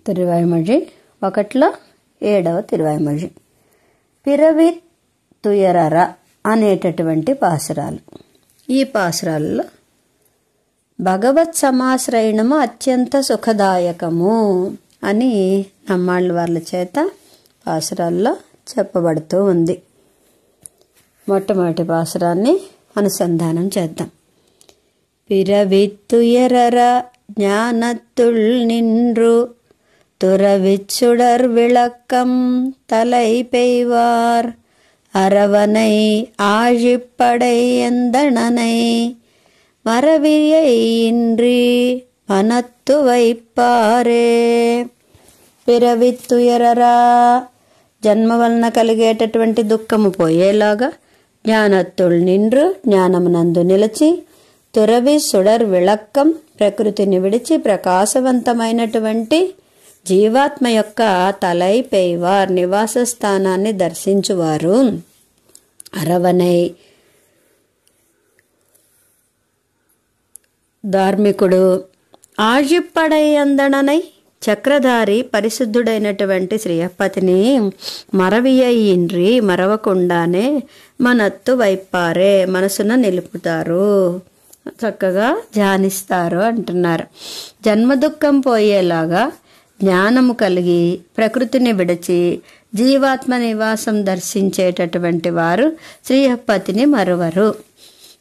తిరువాయిమొഴി 1లో 7వ తిరువాయిమొഴి. పిరవి తుయరర అనేటటువంటి పాసురాలు. ఈ పాసురాల్లో భగవత్ సమాశ్రయణము అత్యంత సుఖదాయకము అని నమ్మాళ్ళ వాళ్ళ చేత పాసురాల్లో చెప్పబడుతూ ఉంది. మొట్టమొదటి పాసురాన్ని అనుసంధానం చేద్దాం. పిరవిత్తుయరర ஞானத்துள் நின்று துறவிச்சுடர் விளக்கம் தலை பெய்வார் அரவனை ஆழிப்படை எந்தணனை மறவியை இன்றி மனத்து வைப்பாరే. పిరవిత్తుయరరా జన్మ వలన కలిగేటటువంటి దుఃఖము పోయేలాగా, జ్ఞానత్తుల్ నిండ్రు జ్ఞానమునందు నిలిచి, తురవి సుడర్ విళక్కం ప్రకృతిని విడిచి ప్రకాశవంతమైనటువంటి జీవాత్మ యొక్క తలై పెయ్వార్ నివాస స్థానాన్ని దర్శించువారు. అరవనై ధార్మికుడు, ఆజిప్పడై అందననై చక్రధారి పరిశుద్ధుడైనటువంటి శ్రీయప్పతిని మరవియ్యిండ్రి మరవకుండానే మనత్తు వైపారే మనసున నిలుపుతారు, చక్కగా ధ్యానిస్తారు అంటున్నారు. జన్మ దుఃఖం పోయేలాగా జ్ఞానము కలిగి ప్రకృతిని విడిచి జీవాత్మ నివాసం దర్శించేటటువంటి వారు శ్రీయప్పతిని మరువరు.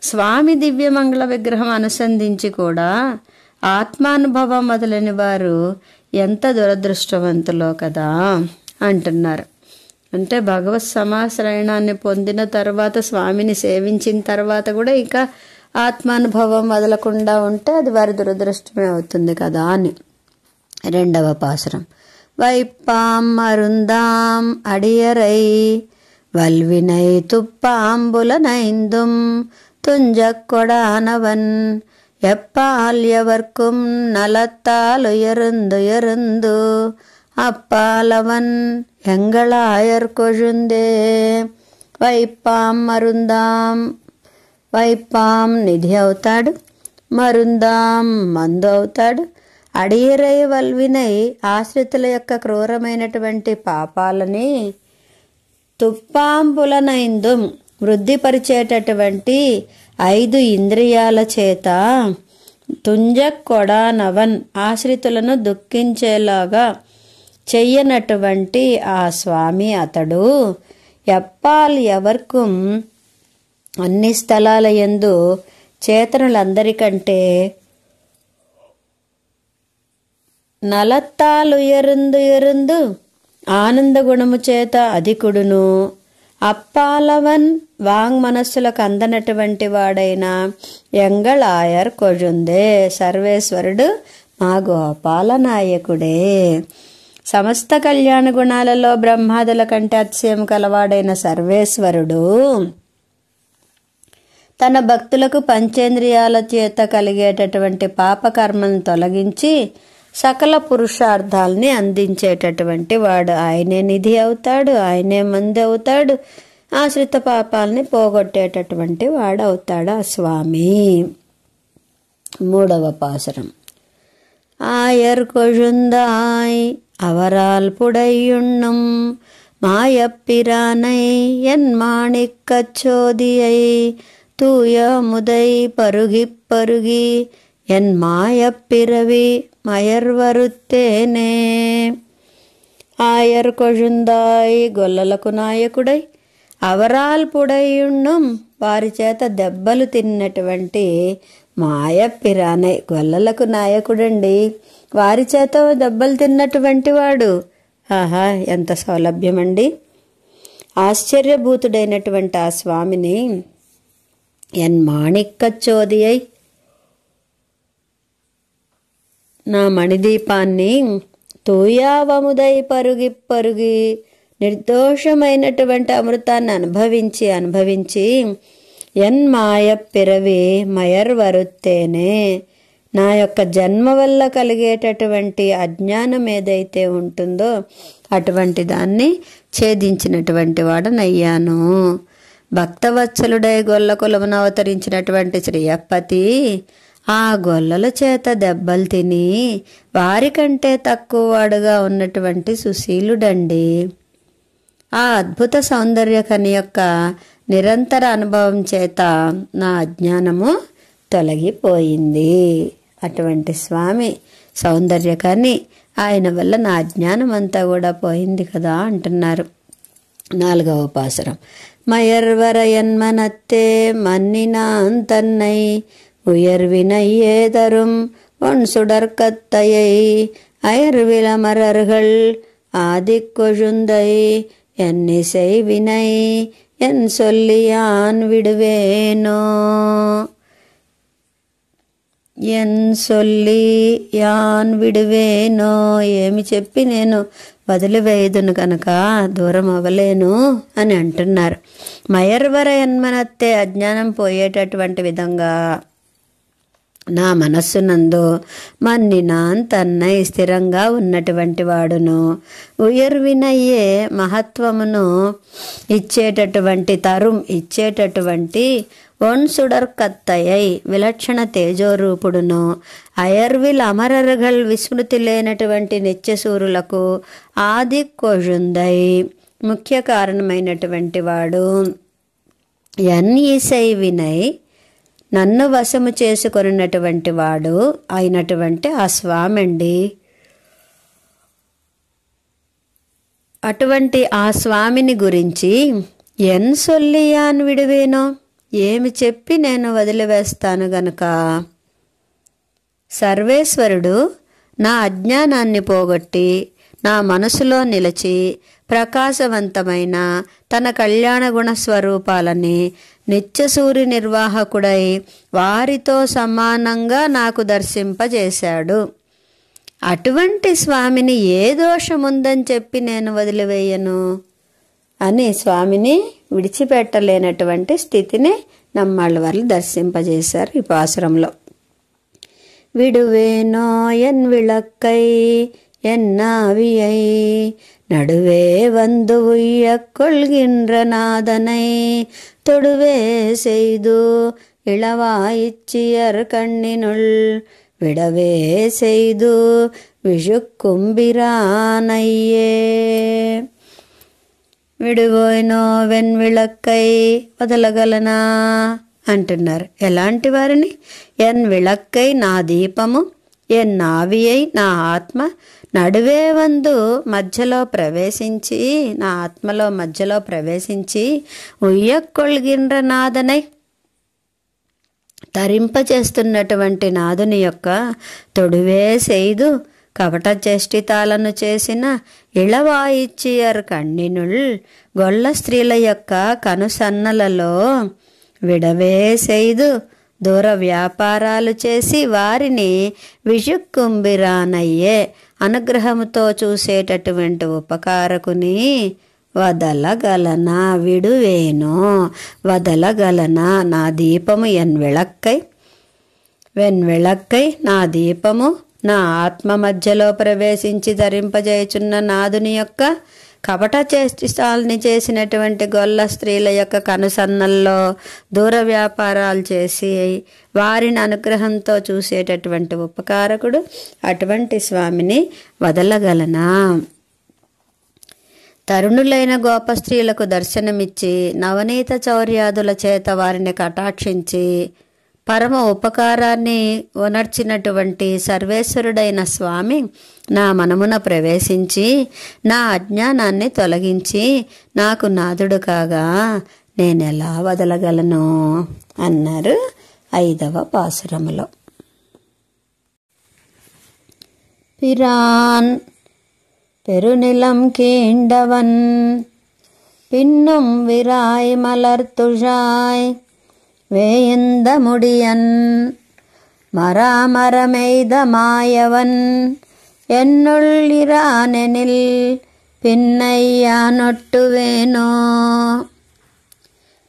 స్వామి దివ్యమంగళ విగ్రహం అనుసంధించి కూడా ఆత్మానుభవం మొదలైన వారు ఎంత దురదృష్టవంతులో కదా అంటున్నారు. అంటే భగవత్ సమాశ్రయణాన్ని పొందిన తర్వాత, స్వామిని సేవించిన తర్వాత కూడా ఇక ఆత్మానుభవం వదలకుండా ఉంటే అది వారి దురదృష్టమే అవుతుంది కదా అని. 2వ పాసురం. వైపాం మరుందాం అడియరై వల్వినై తుప్పాంబులనైందుం తుంజకొడానవన్ எப்பால் எவர்க்கும் நலத்தாலுயருந்துயருந்து அப்பாலவன் எங்களாயர் கொழுந்தே. వైపాం మరుందాం, వైపాం నిధి అవుతాడు, మరుందాం మందు అవుతాడు, అడియరై వల్వినై ఆశ్రితుల యొక్క క్రూరమైనటువంటి పాపాలని, తుప్పాంబులనైందు వృద్ధిపరిచేటటువంటి 5 ఇంద్రియాల చేత, తుంజకొడానవన్ ఆశ్రితులను దుఃఖించేలాగా చెయ్యనటువంటి ఆ స్వామి అతడు, ఎప్పాల్ ఎవర్కుం అన్ని స్థలాల యందు చేతనులందరికంటే నలత్తాలుయరుందు ఆనంద గుణము చేత అధికుడును, అప్పాలవన్ వాంగ్ మనస్సులకు అందనటువంటి వాడైన ఎంగళాయర్ కొజుందే సర్వేశ్వరుడు మా గోపాల నాయకుడే. సమస్త కళ్యాణ గుణాలలో బ్రహ్మాదుల కంటే అతిశయం కలవాడైన సర్వేశ్వరుడు తన భక్తులకు పంచేంద్రియాల చేత కలిగేటటువంటి పాపకర్మను తొలగించి సకల పురుషార్థాలని అందించేటటువంటి వాడు. ఆయనే నిధి అవుతాడు, ఆయనే మంది అవుతాడు, ఆశ్రిత పాపాలని పోగొట్టేటటువంటి వాడు అవుతాడు ఆ స్వామి. 3వ పాసురం. ఆయర్ కొழுந்தாய் அவரால் புடையுண்ணும் மாயப்பிரானை என் மாணிக்கச்சோதியை தூய முதை பருகிப் பருகி என் మాయப்பிరవి మయర్వరుత్తేనే. ఆయర్ కొழுந்தாய் గొల్లలకు నాయకుడై, అవరాల్ పుడయుణ్ణం వారి చేత దెబ్బలు తిన్నటువంటి మాయప్పిరానై గొల్లలకు నాయకుడండి, వారి చేత దెబ్బలు తిన్నటువంటి వాడు. ఆహా, ఎంత సౌలభ్యమండి! ఆశ్చర్యభూతుడైనటువంటి ఆ స్వామిని ఎన్ మాణిక్కచ్చోదియై నా మణిదీపాన్ని తూయావముదై పరుగి పరుగి నిర్దోషమైనటువంటి అమృతాన్ని అనుభవించి ఎన్ మాయప్పిరవి మయర్వరుత్తేనే నా యొక్క జన్మ వల్ల కలిగేటటువంటి అజ్ఞానం ఏదైతే ఉంటుందో అటువంటి దాన్ని ఛేదించినటువంటి వాడనయ్యాను. భక్తవత్సలుడై గొల్ల కులమును అవతరించినటువంటి శ్రీయప్పతి ఆ గొల్లల చేత దెబ్బలు తిని వారికంటే తక్కువ వాడుగా ఉన్నటువంటి సుశీలుడండి. ఆ అద్భుత సౌందర్యకని యొక్క నిరంతర అనుభవం చేత నా అజ్ఞానము తొలగిపోయింది. అటువంటి స్వామి సౌందర్యకని, ఆయన వల్ల నా అజ్ఞానం అంతా కూడా పోయింది కదా అంటున్నారు. 4వ పాసురం. மயர்வரையன்மனத்தே மன்னினான் தன்னை உயர்வினையேதரும் ஒன் சுடற்கத்தையை அயர்விலமரர்கள் ஆதிக்கொழுந்தை என்னிசை வினை என் சொல்லியான் விடுவேனோ ఎన్ సొల్లి యాన్ విడువేనో, ఏమి చెప్పి నేను వదిలివేయుదును కనుక దూరం అవ్వలేను అని అంటున్నారు. మయర్వర ఎన్మనత్తే, అజ్ఞానం పోయేటటువంటి విధంగా నా మనస్సునందు మన్నినాన్ తన్నై, స్థిరంగా ఉన్నటువంటి వాడును, ఉయర్వినయ్యే, మహత్వమును ఇచ్చేటటువంటి, తరుం ఇచ్చేటటువంటి, ఒన్ సుడర్ కత్తయ్యై, విలక్షణ తేజోరూపుడును, అయర్విల్ అమరర్గల్, విస్మృతి లేనటువంటి నిత్యసూరులకు ఆది కొజుందై, ముఖ్య కారణమైనటువంటి వాడు, ఎన్ ఈసై వినై, నన్ను వశము చేసుకొనినటువంటి వాడు అయినటువంటి ఆ స్వామండి. అటువంటి ఆ స్వామిని గురించి ఎన్ సొల్లియాన్ విడువేనో, ఏమి చెప్పి నేను వదిలివేస్తాను గనుక. సర్వేశ్వరుడు నా అజ్ఞానాన్ని పోగొట్టి నా మనసులో నిలిచి ప్రకాశవంతమైన తన కళ్యాణ గుణ స్వరూపాలని నిత్యసూరి నిర్వాహకుడై వారితో సమానంగా నాకు దర్శింపజేశాడు. అటువంటి స్వామిని ఏ దోషముందని చెప్పి నేను వదిలివేయను అని స్వామిని విడిచిపెట్టలేనటువంటి స్థితిని నమ్మాళ్ళ వాళ్ళు దర్శింపజేశారు ఈ పాసురంలో. విడువేనో ఎన్ విళక్కై ఎన్నావియై நடுவே வந்து உய்ய கொள்கின்ற நாதனை தொடுவே செய்து இளவாயிச்சியர் கண்ணினுள் விடவே செய்து விஷுக்கும்பிரானையே. విడువోయినో వెన్ విళక్కై, వదలగలనా అంటున్నారు. ఎలాంటి వారిని? ఎన్ విళక్కై, నా దీపము, ఎన్ నావియై, నా ఆత్మ, నడువే వందు, మధ్యలో ప్రవేశించి, నా ఆత్మలో మధ్యలో ప్రవేశించి, ఉయ్యక్కొల్గిండ్ర నాదనై, తరింపచేస్తున్నటువంటి నాదుని యొక్క తొడువే సేదు, కపట చేష్టితాలను చేసిన ఇళవాయిచ్చియర్ కన్నినుల్, గొల్ల స్త్రీల యొక్క కనుసన్నలలో విడవే సేదు, దూర వ్యాపారాలు చేసి వారిని విషుక్కుంబిరానయ్యే, అనుగ్రహముతో చూసేటటువంటి ఉపకారకుని వదలగలనా, విడువేనో, వదలగలనా. నా దీపము ఎన్ విళక్కై, వెన్ విళక్కై, నా దీపము నా ఆత్మ మధ్యలో ప్రవేశించి ధరింపజేయుచున్న నాదుని యొక్క కపట చేష్టితాల్ని చేసినటువంటి గొల్ల స్త్రీల యొక్క కనుసన్నల్లో దూర వ్యాపారాలు చేసి వారిని అనుగ్రహంతో చూసేటటువంటి ఉపకారకుడు అటువంటి స్వామిని వదలగలనా. తరుణులైన గోప స్త్రీలకు దర్శనమిచ్చి నవనీత చౌర్యాదుల చేత వారిని కటాక్షించి పరమ ఉపకారాన్ని ఉనర్చినటువంటి సర్వేశ్వరుడైన స్వామి నా మనమున ప్రవేశించి నా అజ్ఞానాన్ని తొలగించి నాకు నాథుడు కాగా నేనెలా వదలగలను అన్నారు 5వ పాసురములో. பிரான் பெருநிலம் கீண்டவன் பின்னும் விராய் மலர்த்துழாய் வேயந்த முடியன் மராமரமெய்த மாயவன் என்னுள்ளிரானெனில் పిన్నయ్యానొట్టువేనో.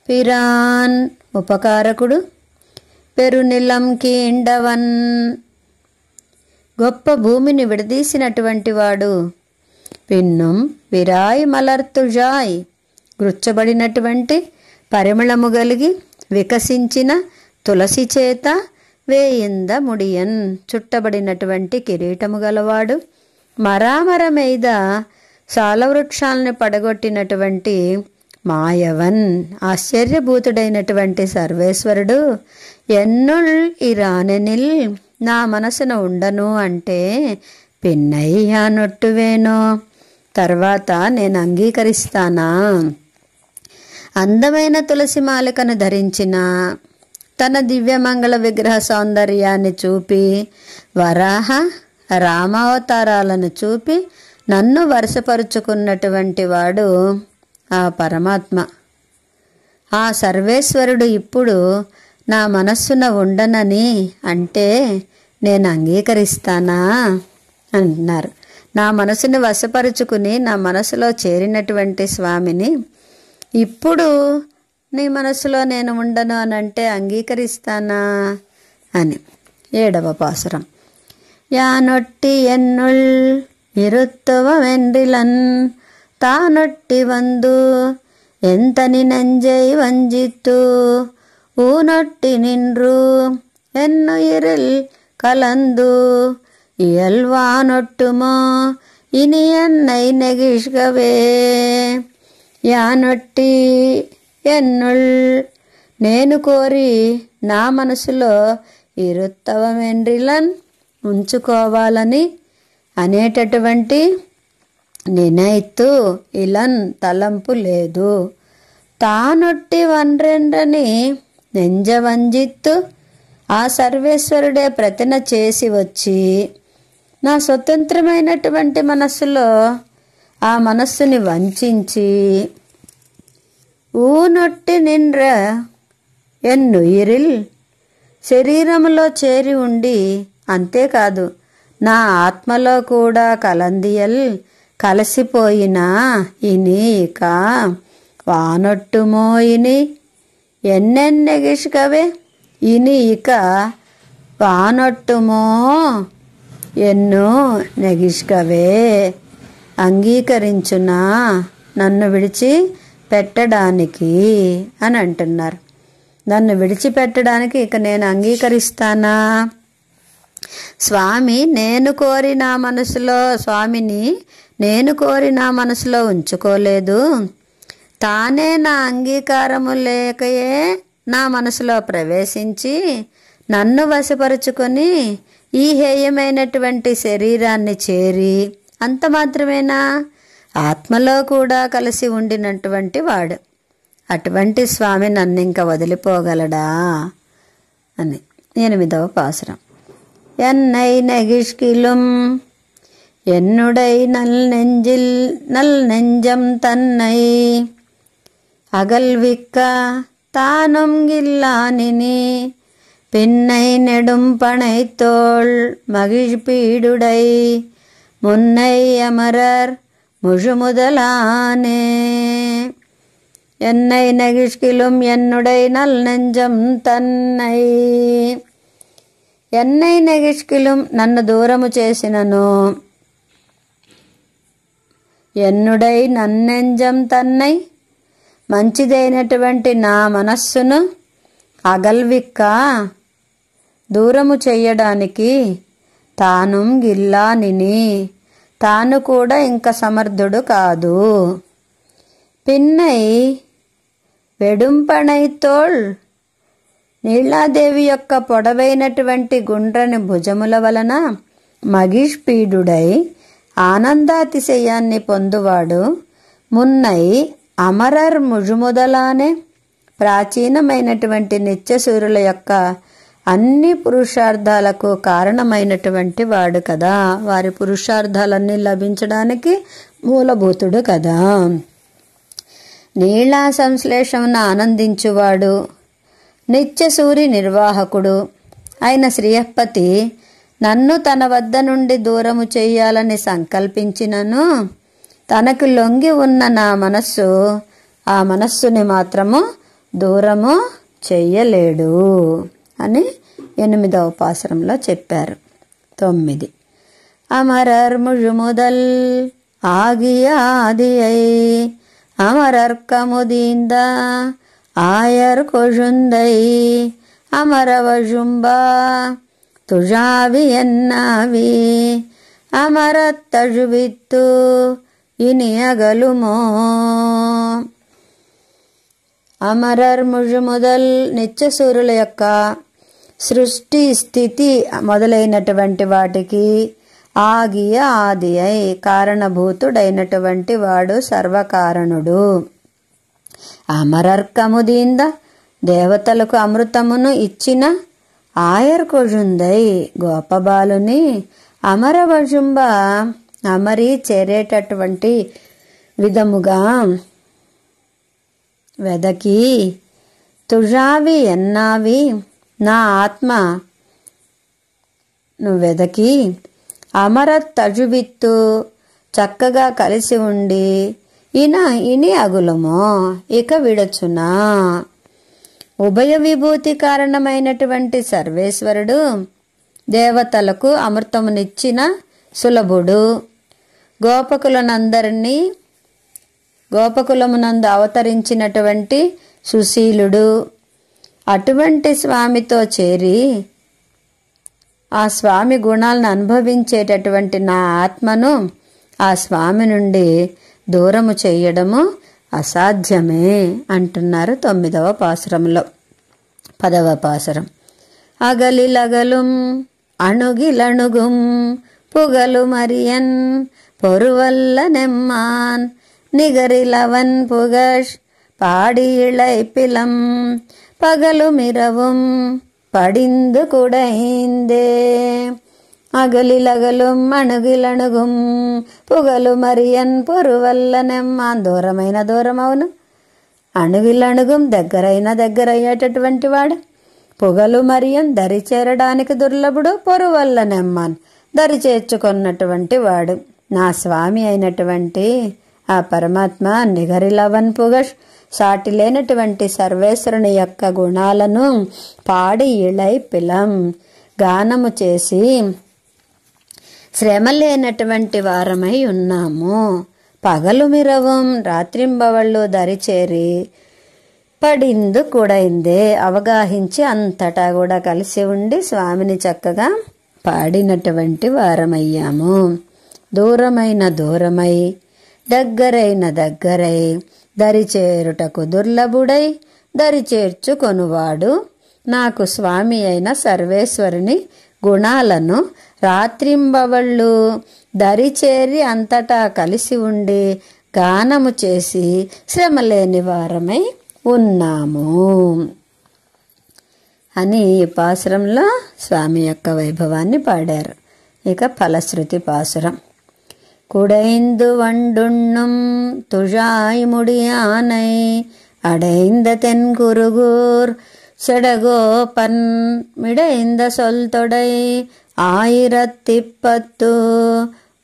పిరాన్ ఉపకారకుడు, పెరునిలం కీండవన్ గొప్ప భూమిని విడదీసినటువంటి వాడు, పిన్నుం విరాయ్ మలర్తుజాయ్ గుచ్చబడినటువంటి పరిమళము కలిగి వికసించిన తులసి చేత వేయింద ముడియన్ చుట్టబడినటువంటి కిరీటము గలవాడు, మరామరమేద సాలవృక్షాలను పడగొట్టినటువంటి మాయవన్ ఆశ్చర్యభూతుడైనటువంటి సర్వేశ్వరుడు, ఎన్నుల్ ఇరానెనిల్ నా మనసున ఉండను అంటే పిన్నయ్యా నొట్టువేనో, తర్వాత నేను అంగీకరిస్తానా. అందమైన తులసి మాలికను ధరించిన తన దివ్యమంగళ విగ్రహ సౌందర్యాన్ని చూపి, వరాహ రామావతారాలను చూపి నన్ను వరుసపరుచుకున్నటువంటి వాడు ఆ పరమాత్మ, ఆ సర్వేశ్వరుడు ఇప్పుడు నా మనస్సున ఉండనని అంటే నేను అంగీకరిస్తానా అంటున్నారు. నా మనసుని వశపరుచుకుని నా మనసులో చేరినటువంటి స్వామిని ఇప్పుడు నీ మనసులో నేను ఉండను అని అంటే అంగీకరిస్తానా అని. 7వ పాసురం. యానొట్టి ఎన్నుల్ ఇరుత్తువెండ్రిలన్ తానొట్టి వందు ఎంతని నంజై వంజిత్తు ఊనొట్టి నిన్రు ఎన్ను ఇరిల్ కలందు ఇయల్వానొట్టుమో ఇని ఎన్నై నెగిష్గవే. యానొట్టి ఎన్నుల్ నేను కోరి నా మనసులో ఇరుత్తవమెండ్రిలన్ ఉంచుకోవాలని అనేటటువంటి నినైత్తు ఇలన్ తలంపు లేదు. తానొట్టి వన్రెండ్రని నెంజవంజిత్తు ఆ సర్వేశ్వరుడే ప్రతిన చేసి వచ్చి నా స్వతంత్రమైనటువంటి మనస్సులో ఆ మనస్సుని వంచి ఊనొట్టి నిండ్ర ఎన్ను ఇరిల్ శరీరములో చేరి ఉండి, అంతేకాదు నా ఆత్మలో కూడా కలందియల్ కలిసిపోయిన ఇని ఇక వానొట్టుమో ఇని ఎన్నెన్నెగిష్కవే ఇని ఇక వానొట్టుమో ఎన్నో నెగిష్కవే అంగీకరించునా నన్ను విడిచి పెట్టడానికి అని అంటున్నారు. నన్ను విడిచిపెట్టడానికి ఇక నేను అంగీకరిస్తానా? స్వామిని నేను కోరి నా మనసులో ఉంచుకోలేదు. తానే నా అంగీకారము లేకయే నా మనసులో ప్రవేశించి నన్ను వశపరుచుకొని ఈ హేయమైనటువంటి శరీరాన్ని చేరి, అంత మాత్రమేనా, ఆత్మలో కూడా కలిసి ఉండినటువంటి వాడు. అటువంటి స్వామి నన్ను ఇంకా వదిలిపోగలడా అని. 8వ పాసురం. ఎన్నై నెగిష్కిలుం ఎన్నుడై నల్ నెంజం తన్నై అగల్విక్క தானும் கில்லானினி பின்னை நெடும் பனைத்தோள் மகிழ்பீடுடை முன்னை அமரர் முழுமுதலானே. என்னை நகிஷ்கிலும் என்னுடை நல் நெஞ்சம் தன்னை. ఎన్నై నెగిష్కిలుం నన్ను దూరము చేసినను, ఎన్నుడై నన్నెంజం తన్నై మంచిదైనటువంటి నా మనస్సును అగల్విక్క దూరము చెయ్యడానికి తాను గిల్లానిని తాను కూడా ఇంక సమర్థుడు కాదు. పిన్నై వెడుంపణైతోళ్ నీలాదేవి యొక్క పొడవైనటువంటి గుండ్రని భుజముల వలన మగిష్పీడుడై ఆనందాతిశయాన్ని పొందువాడు. మున్నై అమరర్ ముజుముదలానే ప్రాచీనమైనటువంటి నిత్యసూరుల యొక్క అన్ని పురుషార్థాలకు కారణమైనటువంటి వాడు కదా, వారి పురుషార్థాలన్నీ లభించడానికి మూలభూతుడు కదా. నీళా సంశ్లేషమును ఆనందించువాడు, నిత్యసూరి నిర్వాహకుడు అయిన శ్రీయపతి నన్ను తన వద్ద నుండి దూరము చెయ్యాలని సంకల్పించినను తనకు లొంగి ఉన్న నా మనస్సు ఆ మనస్సుని మాత్రము దూరము చెయ్యలేడు అని 8వ పాసురంలో చెప్పారు. 9. అమరర్ ముഴുముదల్ ఆగియ ఆదియై అమరర్ కముదీంద ఆయర్ కొజుందై అమరవజుంబ తుజావి ఎన్నావి అమరత్తజువిత్తు ఇనియగలుమో. అమరర్ ముజుముదల్ నిత్యసూరుల యొక్క సృష్టి స్థితి మొదలైనటువంటి వాటికి ఆగియ ఆది అయి కారణభూతుడైనటువంటి వాడు సర్వకారణుడు. అమరర్కముదీంద దేవతలకు అమృతమును ఇచ్చిన ఆయర్కొజుందై గోపబాలుని అమరవజుంబ అమరి చేరేటటువంటి విధముగా వెదకి తుజావి ఎన్నావి నా ఆత్మ నువ్వెదకి అమరత్తజువిత్తు చక్కగా కలిసి ఉండి ఇని అగులమో ఇక విడచునా. ఉభయ విభూతి కారణమైనటువంటి సర్వేశ్వరుడు దేవతలకు అమృతమునిచ్చిన సులభుడు. గోపకులమునందు అవతరించినటువంటి సుశీలుడు. అటువంటి స్వామితో చేరి ఆ స్వామి గుణాలను అనుభవించేటటువంటి నా ఆత్మను ఆ స్వామి నుండి దూరము చేయడము అసాధ్యమే అంటున్నారు 9వ పాసురంలో. 10వ పాసురం. అగలిలగలుం అణుగిలణుగుం పుగలు మరియన్ పొరువల్ల నెమ్మాన్ నిగరిలవన్ పుగష్ పాడి ఇళైపిలం పగలు మిరவும் படிந்து குடைந்தே. అగలిలగలుం అణుగిలణుగుం పుగలు మరియన్ పొరువల్ల నెమ్మాన్ దూరమైన దూరమవును, అణుగిలణుగుం దగ్గరయ్యేటటువంటి వాడు, పొగలు మరియన్ దరి చేరడానికి దుర్లభుడు, పొరువల్ల నెమ్మాన్ దరి చేర్చుకున్నటువంటి వాడు. నా స్వామి అయినటువంటి ఆ పరమాత్మ నిగరిలవన్ పుగష్ సాటి లేనటువంటి సర్వేశ్వరుని యొక్క గుణాలను పాడి ఇళై పిలం గానము చేసి శ్రమ లేనటువంటి వారమై ఉన్నాము. పగలు మిరవం రాత్రింబవళ్ళు దరిచేరి పడిందు కూడైందే అవగాహించి అంతటా కూడా కలిసి ఉండి స్వామిని చక్కగా పాడినటువంటి వారమయ్యాము. దూరమైన దూరమై దగ్గరైన దగ్గరై దరిచేరుటకు దుర్లభుడై దరిచేర్చుకొనువాడు నాకు స్వామి అయిన సర్వేశ్వరుని గుణాలను రాత్రింబవళ్ళు దరిచేరి అంతటా కలిసి ఉండి గానము చేసి శ్రమలేని వారమై ఉన్నాము అని ఈ పాసురంలో స్వామి యొక్క వైభవాన్ని పాడారు. ఇక ఫలశ్రుతి పాసురం. குடைந்து வண்டுண்ணும் துழாய் முடியானை அடைந்த தென்குருகூர் செடகோபன் மிடைந்த சொல் தொடை 1010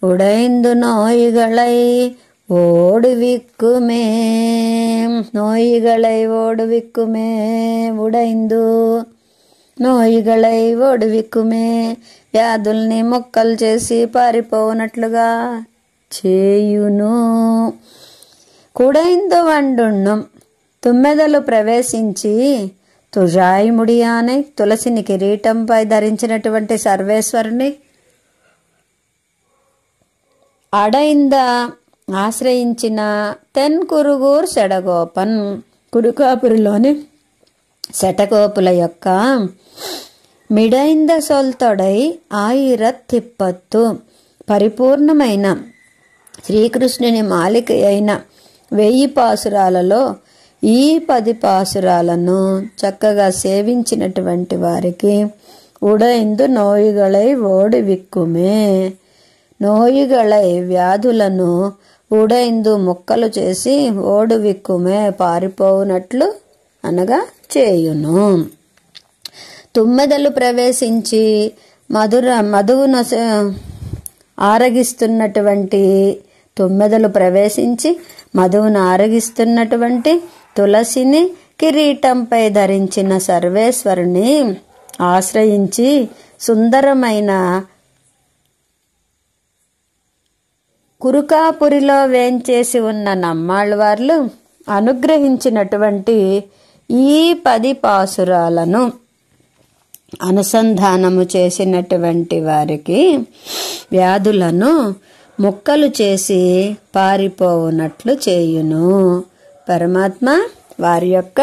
உடைந்து நோய்களை ஓடுவிக்குமே. நோய்களை ஓடுவிக்குமே உடைந்து నోయిగళై ఓడివిక్కుమే. వ్యాధుల్ని మొక్కలు చేసి పారిపోనట్లుగా చేయును. కుడైందు వండుణ్ణం తుమ్మెదలు ప్రవేశించి తుజాయి ముడియానే తులసిని కిరీటంపై ధరించినటువంటి సర్వేశ్వరుని అడైంద ఆశ్రయించిన తెన్ కురుగూర్ సెడగోపన్ కురుకాపురిలోని శటగోపుల యొక్క మిడైంద సొల్తొడై 1010 పరిపూర్ణమైన శ్రీకృష్ణుని మాలిక అయిన 1000 పాసురాలలో ఈ 10 పాసురాలను చక్కగా సేవించినటువంటి వారికి ఉడైందు నోయిగళై ఓడివిక్కుమే. నోయిగళై వ్యాధులను ఉడైందు ముక్కలు చేసి ఓడివిక్కుమే పారిపోవునట్లు అనగా చేయును. తుమ్మెదలు ప్రవేశించి మధువును ఆరగిస్తున్నటువంటి తులసిని కిరీటంపై ధరించిన సర్వేశ్వరుని ఆశ్రయించి సుందరమైన కురుకాపురిలో వేంచేసి ఉన్న నమ్మాళ్ళవార్లు అనుగ్రహించినటువంటి ఈ 10 పాసురాలను అనుసంధానము చేసినటువంటి వారికి వ్యాధులను ముక్కలు చేసి పారిపోవునట్లు చేయును. పరమాత్మ వారి యొక్క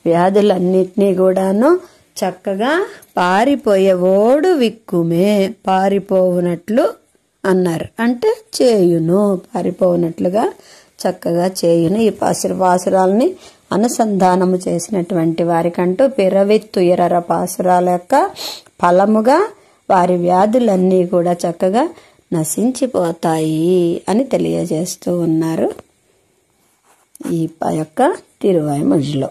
వ్యాధులన్నిటినీ కూడాను చక్కగా పారిపోయేవాడు విక్కుమే, పారిపోవునట్లు అన్నారు. అంటే చేయును, పారిపోవునట్లుగా చక్కగా చేయును. ఈ పాసురాలని అనుసంధానము చేసినటువంటి వారికంటూ పిరవిత్తుయరర పాసురాల యొక్క ఫలముగా వారి వ్యాధులన్నీ కూడా చక్కగా నశించిపోతాయి అని తెలియజేస్తూ ఉన్నారు ఈ యొక్క తిరువాయి మధ్యలో.